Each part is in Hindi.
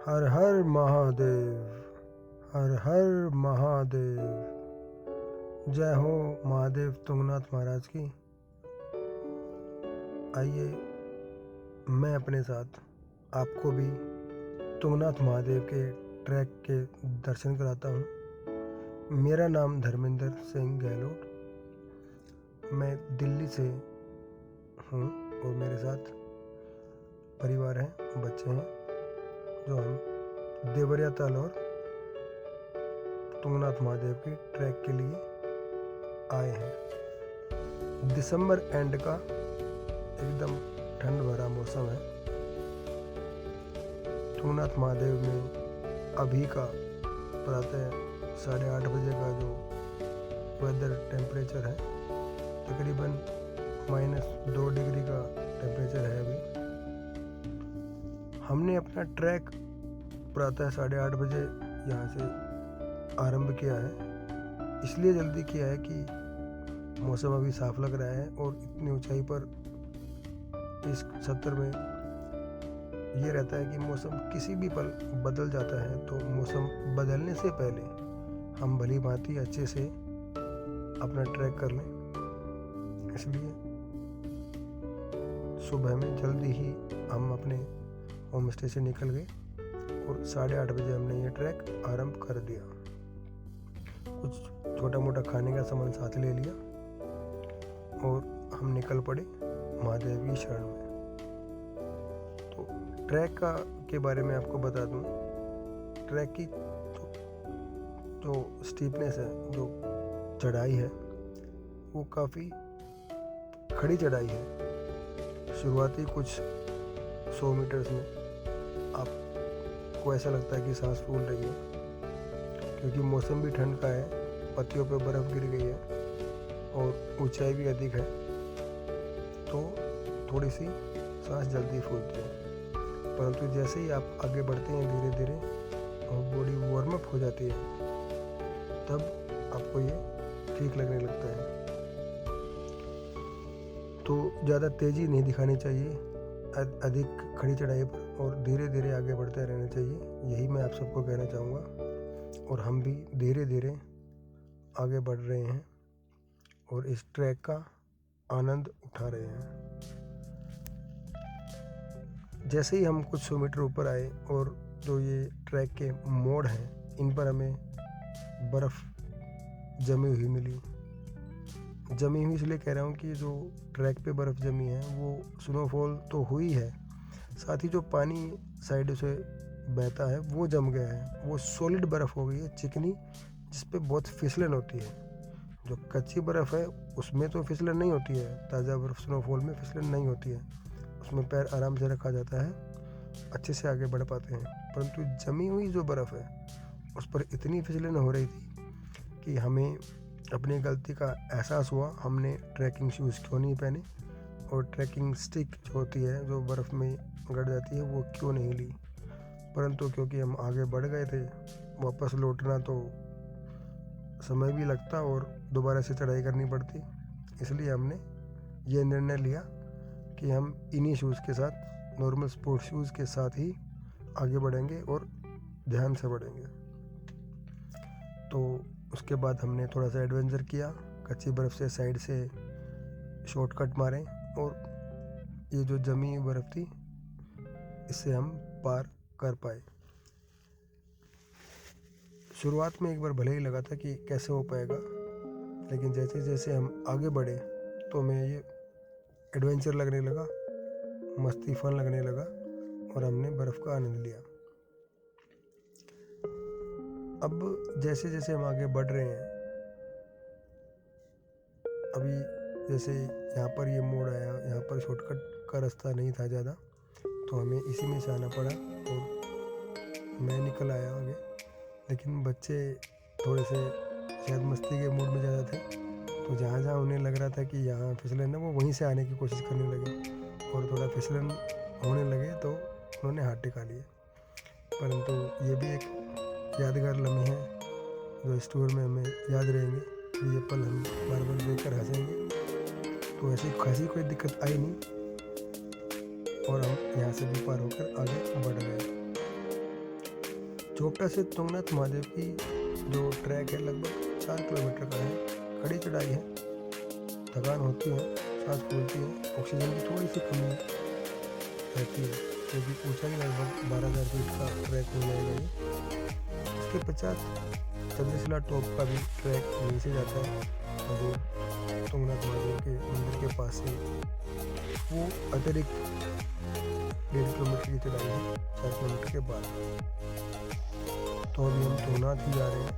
हर हर महादेव, हर हर महादेव। जय हो महादेव तुंगनाथ महाराज की। आइए मैं अपने साथ आपको भी तुंगनाथ महादेव के ट्रैक के दर्शन कराता हूँ। मेरा नाम धर्मेंद्र सिंह गहलोत। मैं दिल्ली से हूँ और मेरे साथ परिवार है, बच्चे हैं, जो हम देवरिया ताल और तुंगनाथ महादेव के ट्रैक के लिए आए हैं। दिसंबर एंड का एकदम ठंड भरा मौसम है। तुंगनाथ महादेव में अभी का प्रातः 8:30 बजे का जो वेदर टेम्परेचर है, तकरीबन -2 डिग्री का टेम्परेचर है अभी। हमने अपना ट्रैक प्रातः 8:30 बजे यहाँ से आरंभ किया है। इसलिए जल्दी किया है कि मौसम अभी साफ लग रहा है और इतनी ऊंचाई पर इस सत्र में ये रहता है कि मौसम किसी भी पल बदल जाता है। तो मौसम बदलने से पहले हम भली भांति अच्छे से अपना ट्रैक कर लें। इसलिए सुबह में जल्दी ही हम अपने होम स्टे से निकल गए और 8:30 बजे हमने ये ट्रैक आरंभ कर दिया। कुछ छोटा मोटा खाने का सामान साथ ले लिया और हम निकल पड़े महादेव की शरण में। तो ट्रैक के बारे में आपको बता दूं, ट्रैक की जो स्टीपनेस है, जो चढ़ाई है, वो काफ़ी खड़ी चढ़ाई है। शुरुआती कुछ 100 मीटर्स में आपको ऐसा लगता है कि सांस फूल रही है, क्योंकि मौसम भी ठंड का है, पत्तियों पर बर्फ़ गिर गई है और ऊंचाई भी अधिक है, तो थोड़ी सी सांस जल्दी फूलती है। परंतु जैसे ही आप आगे बढ़ते हैं धीरे धीरे और बॉडी वार्म अप हो जाती है, तब आपको ये ठीक लगने लगता है। तो ज़्यादा तेज़ी नहीं दिखानी चाहिए अधिक खड़ी चढ़ाई पर, और धीरे धीरे आगे बढ़ते रहना चाहिए। यही मैं आप सबको कहना चाहूँगा। और हम भी धीरे धीरे आगे बढ़ रहे हैं और इस ट्रैक का आनंद उठा रहे हैं। जैसे ही हम कुछ 100 मीटर ऊपर आए और जो ये ट्रैक के मोड़ हैं, इन पर हमें बर्फ़ जमी हुई मिली। जमी हुई इसलिए कह रहा हूँ कि जो ट्रैक पे बर्फ़ जमी है वो स्नोफॉल तो हुई है, साथ ही जो पानी साइड से बहता है वो जम गया है। वो सॉलिड बर्फ़ हो गई है, चिकनी, जिस पे बहुत फिसलन होती है। जो कच्ची बर्फ़ है उसमें तो फिसलन नहीं होती है, ताज़ा बर्फ़ स्नोफॉल में फिसलन नहीं होती है, उसमें पैर आराम से रखा जाता है, अच्छे से आगे बढ़ पाते हैं। परंतु जमी हुई जो बर्फ़ है उस पर इतनी फिसलन हो रही थी कि हमें अपनी गलती का एहसास हुआ। हमने ट्रैकिंग शूज़ क्यों नहीं पहने और ट्रैकिंग स्टिक जो होती है, जो बर्फ़ में गड़ जाती है, वो क्यों नहीं ली। परंतु क्योंकि हम आगे बढ़ गए थे, वापस लौटना तो समय भी लगता और दोबारा से चढ़ाई करनी पड़ती, इसलिए हमने ये निर्णय लिया कि हम इन्हीं शूज़ के साथ, नॉर्मल स्पोर्ट्स शूज़ के साथ ही आगे बढ़ेंगे और ध्यान से बढ़ेंगे। तो उसके बाद हमने थोड़ा सा एडवेंचर किया, कच्ची बर्फ़ से साइड से शॉर्टकट मारे और ये जो जमी हुई बर्फ़ थी इससे हम पार कर पाए। शुरुआत में एक बार भले ही लगा था कि कैसे हो पाएगा, लेकिन जैसे जैसे हम आगे बढ़े तो हमें ये एडवेंचर लगने लगा, मस्ती फन लगने लगा और हमने बर्फ़ का आनंद लिया। अब जैसे जैसे हम आगे बढ़ रहे हैं, अभी जैसे यहाँ पर ये मोड़ आया, यहाँ पर शॉर्टकट का रास्ता नहीं था ज़्यादा, तो हमें इसी में से आना पड़ा और मैं निकल आया आगे। लेकिन बच्चे थोड़े से शायद मस्ती के मूड में ज़्यादा थे, तो जहाँ जहाँ उन्हें लग रहा था कि यहाँ फिसलन है, वो वहीं से आने की कोशिश करने लगे और थोड़ा फिसलन होने लगे तो उन्होंने हाथ टिका लिए। परंतु ये भी एक यादगार लम्हे हैं जो इस टूर में हमें याद रहेंगे। ये पल हम बार बार देख कर हंसेंगे। तो ऐसी खासी कोई दिक्कत आई नहीं और हम यहाँ से भी पार होकर आगे बढ़ गए। चोपटा से तुंगनाथ महादेव की जो ट्रैक है लगभग 4 किलोमीटर का है। कड़ी चढ़ाई है, थकान होती है, सांस फूलती है, ऑक्सीजन की थोड़ी सी कमी रहती है क्योंकि ऊंचाई लगभग 12,000 फीट का ट्रैक हो जाएगा ये। इसके 50 चंद्रशिला टॉप का भी ट्रैक यहीं से जाता है और तुंगनाथ महादेव के मंदिर के पास से वो अतिरिक्त 1.5 किलोमीटर की चढ़ाई है 4 किलोमीटर के बाद। तो अभी हम तुंगनाथ ही जा रहे हैं।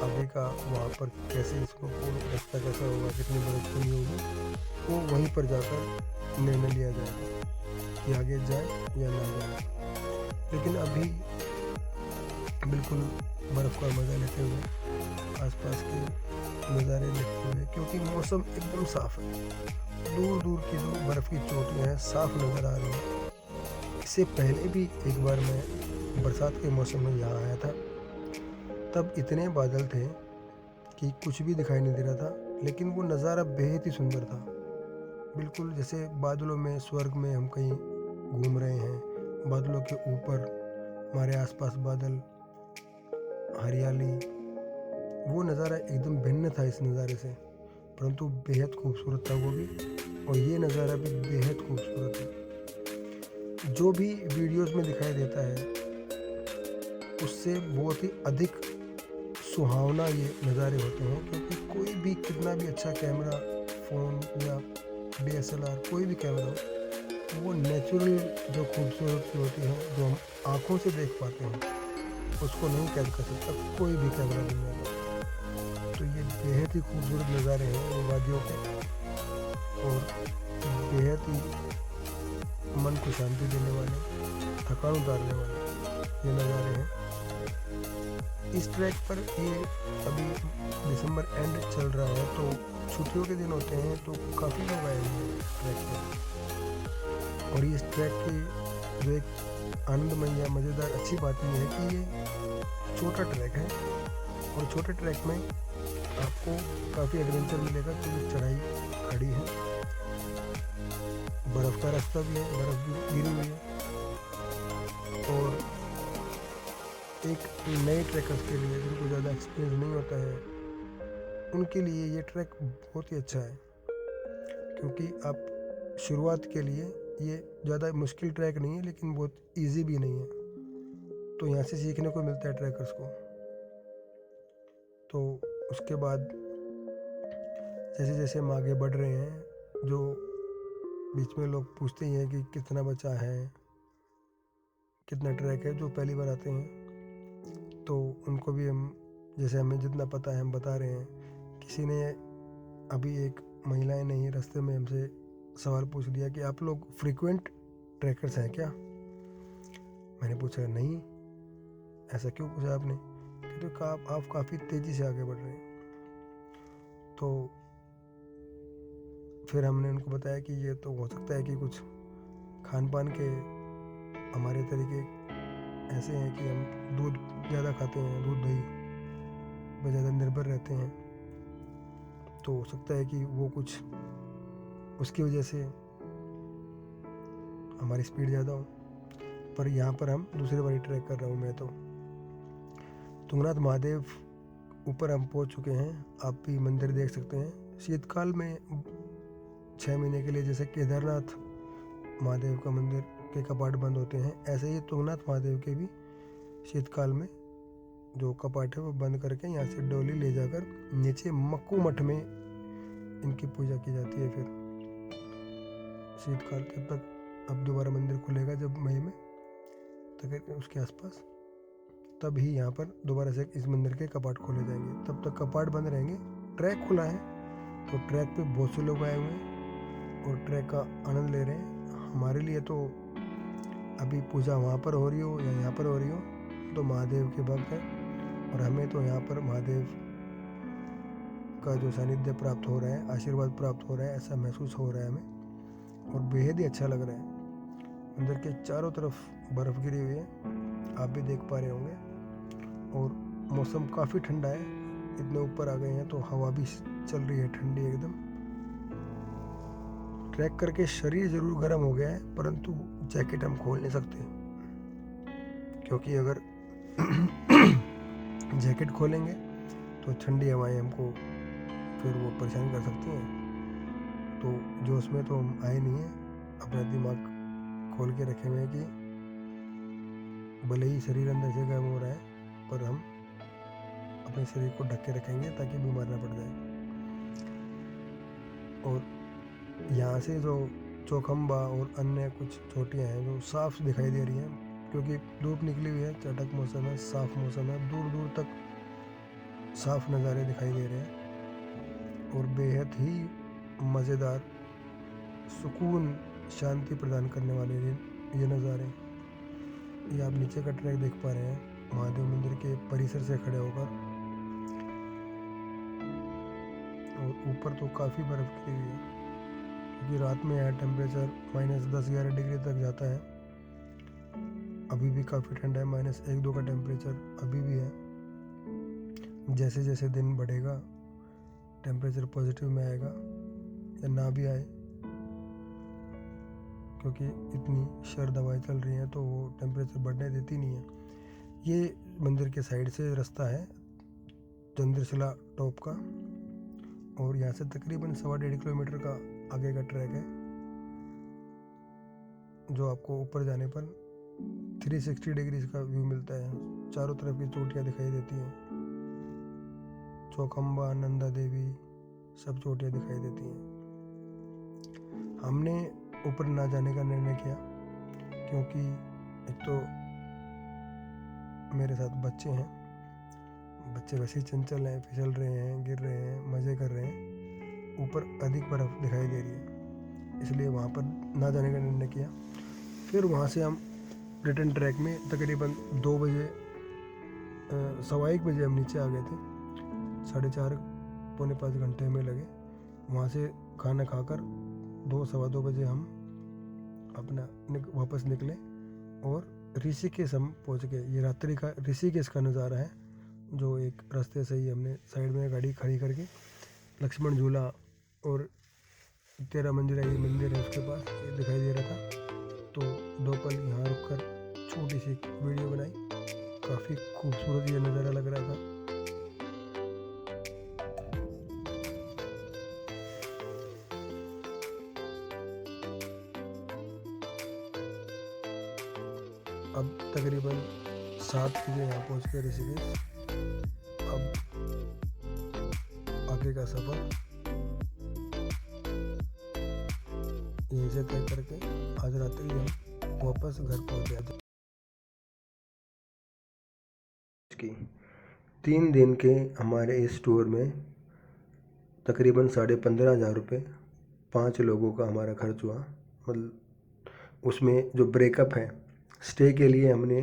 आगे का वहाँ पर कैसे इसको रास्ता कैसा होगा, कितनी बर्फ कमी होगी, वो वहीं पर जाकर निर्णय लिया जाएगा कि आगे जाए या ना जाए। लेकिन अभी बिल्कुल बर्फ़ का मज़ा लेते हुए, आसपास के नज़ारे देखते हुए, क्योंकि मौसम एकदम साफ़ है, दूर दूर की जो बर्फ़ की चोटियाँ हैं साफ नज़र आ रही हैं। इससे पहले भी एक बार मैं बरसात के मौसम में यहाँ आया था, तब इतने बादल थे कि कुछ भी दिखाई नहीं दे रहा था, लेकिन वो नज़ारा बेहद ही सुंदर था। बिल्कुल जैसे बादलों में, स्वर्ग में हम कहीं घूम रहे हैं, बादलों के ऊपर हमारे आसपास बादल, हरियाली, वो नज़ारा एकदम भिन्न था इस नज़ारे से, परंतु बेहद खूबसूरत था वो भी, और ये नज़ारा भी बेहद खूबसूरत है। जो भी वीडियोस में दिखाई देता है उससे बहुत ही अधिक सुहावना ये नज़ारे होते हैं, क्योंकि कोई भी कितना भी अच्छा कैमरा, फ़ोन या DSLR कोई भी कैमरा हो, वो नेचुरल जो खूबसूरती होती है जो हम आँखों से देख पाते हैं उसको नहीं कैद कर सकता कोई भी कैमरा दुनिया में। तो ये बेहद ही खूबसूरत नज़ारे हैं ये वादियों के, और बेहद ही मन को शांति देने वाले, थकान उतारने वाले ये नज़ारे हैं। इस ट्रैक पर ये अभी दिसंबर एंड चल रहा है, तो छुट्टियों के दिन होते हैं, तो काफ़ी लोग आए हैं ट्रैक पर। और इस ट्रैक की जो एक आनंदमय या मज़ेदार अच्छी बात ये है कि ये छोटा ट्रैक है, और छोटे ट्रैक में आपको काफ़ी एडवेंचर मिलेगा क्योंकि चढ़ाई खड़ी है, बर्फ़ का रास्ता भी है, बर्फ़ भी गिरी हुई है। और एक नए ट्रैकर्स के लिए जिनको ज़्यादा एक्सपीरियंस नहीं होता है, उनके लिए ये ट्रैक बहुत ही अच्छा है, क्योंकि आप शुरुआत के लिए ये ज़्यादा मुश्किल ट्रैक नहीं है, लेकिन बहुत इजी भी नहीं है। तो यहाँ से सीखने को मिलता है ट्रैकर्स को। तो उसके बाद जैसे जैसे हम आगे बढ़ रहे हैं, जो बीच में लोग पूछते ही हैं कि कितना बचा है, कितना ट्रैक है, जो पहली बार आते हैं, तो उनको भी हम जैसे हमें जितना पता है हम बता रहे हैं। किसी ने अभी एक महिलाएं ने ही रास्ते में हमसे सवाल पूछ लिया कि आप लोग फ्रीक्वेंट ट्रैकर्स हैं क्या? मैंने पूछा नहीं। ऐसा क्यों पूछा आपने? क्योंकि आप काफ़ी तेज़ी से आगे बढ़ रहे हैं। तो फिर हमने उनको बताया कि ये तो हो सकता है कि कुछ खान पान के हमारे तरीके ऐसे हैं कि हम दूध ज़्यादा खाते हैं, दूध दही पर ज़्यादा निर्भर रहते हैं, तो हो सकता है कि वो कुछ उसकी वजह से हमारी स्पीड ज़्यादा हो। पर यहाँ पर हम दूसरे बारी ट्रैक कर रहा हूँ मैं। तो तुंगनाथ महादेव ऊपर हम पहुँच चुके हैं, आप भी मंदिर देख सकते हैं। शीतकाल में 6 महीने के लिए जैसे केदारनाथ महादेव का मंदिर के कपाट बंद होते हैं, ऐसे ही तुंगनाथ महादेव के भी शीतकाल में जो कपाट है वो बंद करके यहाँ से डोली ले जाकर नीचे मक्कू मठ में इनकी पूजा की जाती है। फिर शीतकाल तब तक अब दोबारा मंदिर खुलेगा जब मई में, तक उसके आसपास, तब ही यहाँ पर दोबारा से इस मंदिर के कपाट खोले जाएंगे। तब तक कपाट बंद रहेंगे। ट्रैक खुला है, तो ट्रैक पे बहुत से लोग आए हुए हैं और ट्रैक का आनंद ले रहे हैं। हमारे लिए तो अभी पूजा वहाँ पर हो रही हो या यहाँ पर हो रही हो, तो महादेव के भक्त हैं, और हमें तो यहाँ पर महादेव का जो सानिध्य प्राप्त हो रहा है, आशीर्वाद प्राप्त हो रहा है, ऐसा महसूस हो रहा है हमें, और बेहद ही अच्छा लग रहा है। मंदिर के चारों तरफ बर्फ़ गिरी हुई है, आप भी देख पा रहे होंगे, और मौसम काफ़ी ठंडा है। इतने ऊपर आ गए हैं तो हवा भी चल रही है ठंडी एकदम। ट्रैक करके शरीर ज़रूर गर्म हो गया है, परंतु जैकेट हम खोल नहीं सकते, क्योंकि अगर जैकेट खोलेंगे तो ठंडी हवाएं हमको फिर वो परेशान कर सकती हैं। तो जोश में तो हम आए नहीं हैं, अपना दिमाग खोल के रखे हुए हैं कि भले ही शरीर अंदर से गर्म हो रहा है पर हम अपने शरीर को ढक के रखेंगे ताकि बीमार ना पड़ जाए। और यहाँ से जो चौखंबा और अन्य कुछ चोटियाँ हैं जो साफ दिखाई दे रही हैं, क्योंकि धूप निकली हुई है, चटक मौसम है, साफ मौसम है, दूर दूर तक साफ नज़ारे दिखाई दे रहे हैं और बेहद ही मज़ेदार, सुकून, शांति प्रदान करने वाले ये नज़ारे। ये आप नीचे का ट्रैक देख पा रहे हैं महादेव मंदिर के परिसर से खड़े होकर, और ऊपर तो काफ़ी बर्फ़ गिरी हुई है क्योंकि रात में यहाँ टेम्परेचर -10-11 डिग्री तक जाता है। अभी भी काफ़ी ठंडा है, -1-2 का टेम्परेचर अभी भी है। जैसे जैसे दिन बढ़ेगा टेम्परेचर पॉजिटिव में आएगा या ना भी आए, क्योंकि इतनी सर्द हवाएं चल रही हैं तो वो टेम्परेचर बढ़ने देती नहीं है। ये मंदिर के साइड से रास्ता है चंद्रशिला टॉप का, और यहाँ से तकरीबन 1.5 किलोमीटर का आगे का ट्रैक है जो आपको ऊपर जाने पर 360 डिग्री का व्यू मिलता है। चारों तरफ की चोटियाँ दिखाई देती हैं, चौखंबा, नंदा देवी, सब चोटियाँ दिखाई देती हैं। हमने ऊपर ना जाने का निर्णय किया क्योंकि एक तो मेरे साथ बच्चे हैं, बच्चे वैसे ही चंचल हैं, फिसल रहे हैं, गिर रहे हैं, मज़े कर रहे हैं, ऊपर अधिक बर्फ़ दिखाई दे रही है, इसलिए वहाँ पर ना जाने का निर्णय किया। फिर वहाँ से हम रिटर्न ट्रैक में तकरीबन 2 बजे 1:15 बजे हम नीचे आ गए थे। 4:30 पौने 5 घंटे में लगे। वहाँ से खाना खाकर 2-2:15 बजे हम अपना वापस निकले और ऋषिकेश हम पहुँच गए। ये रात्रि का ऋषिकेश का नज़ारा है, जो एक रास्ते से ही हमने साइड में गाड़ी खड़ी करके लक्ष्मण झूला और 13 मंजिला ये मंदिर है उसके पास ये दिखाई दे रहा था, तो 2 पल यहाँ रुककर छोटी सी वीडियो बनाई। काफ़ी खूबसूरत ये नज़ारा लग रहा था। अब तकरीबन 7 बजे यहाँ पहुँच गए ऋषिकेश। अब आगे का सफ़र यहीं से तय करके आज रात्रि हम वापस घर पहुँच गए। 3 दिन के हमारे इस टूर में तकरीबन 15,500 रुपये 5 लोगों का हमारा खर्च हुआ। मतलब उसमें जो ब्रेकअप है, स्टे के लिए हमने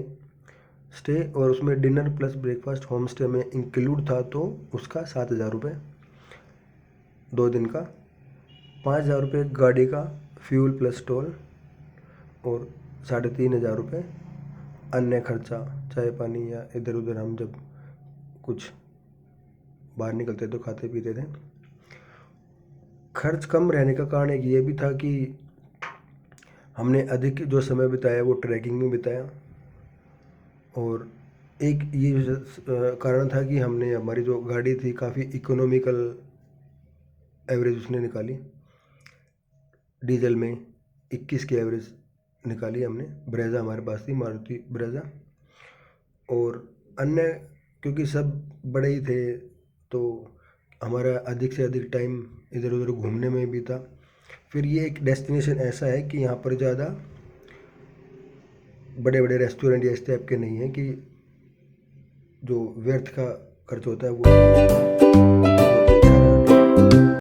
स्टे और उसमें dinner plus breakfast home stay में इंक्लूड था, तो उसका 7,000 रुपये 2 दिन का, 5,000 रुपये गाड़ी का फ्यूल प्लस टोल, और 3,500 रुपये अन्य खर्चा, चाय पानी या इधर उधर हम जब कुछ बाहर निकलते तो खाते पीते थे। खर्च कम रहने का कारण एक ये भी था कि हमने अधिक जो समय बिताया वो ट्रैकिंग में बिताया, और एक ये कारण था कि हमने हमारी जो गाड़ी थी काफ़ी इकोनॉमिकल एवरेज उसने निकाली, डीजल में 21 की एवरेज निकाली हमने। ब्रेजा हमारे पास थी, मारुति ब्रेजा, और अन्य क्योंकि सब बड़े ही थे तो हमारा अधिक से अधिक टाइम इधर उधर घूमने में भी था। फिर ये एक डेस्टिनेशन ऐसा है कि यहाँ पर ज़्यादा बड़े बड़े रेस्टोरेंट या इस टाइप के नहीं हैं कि जो व्यर्थ का खर्च होता है वो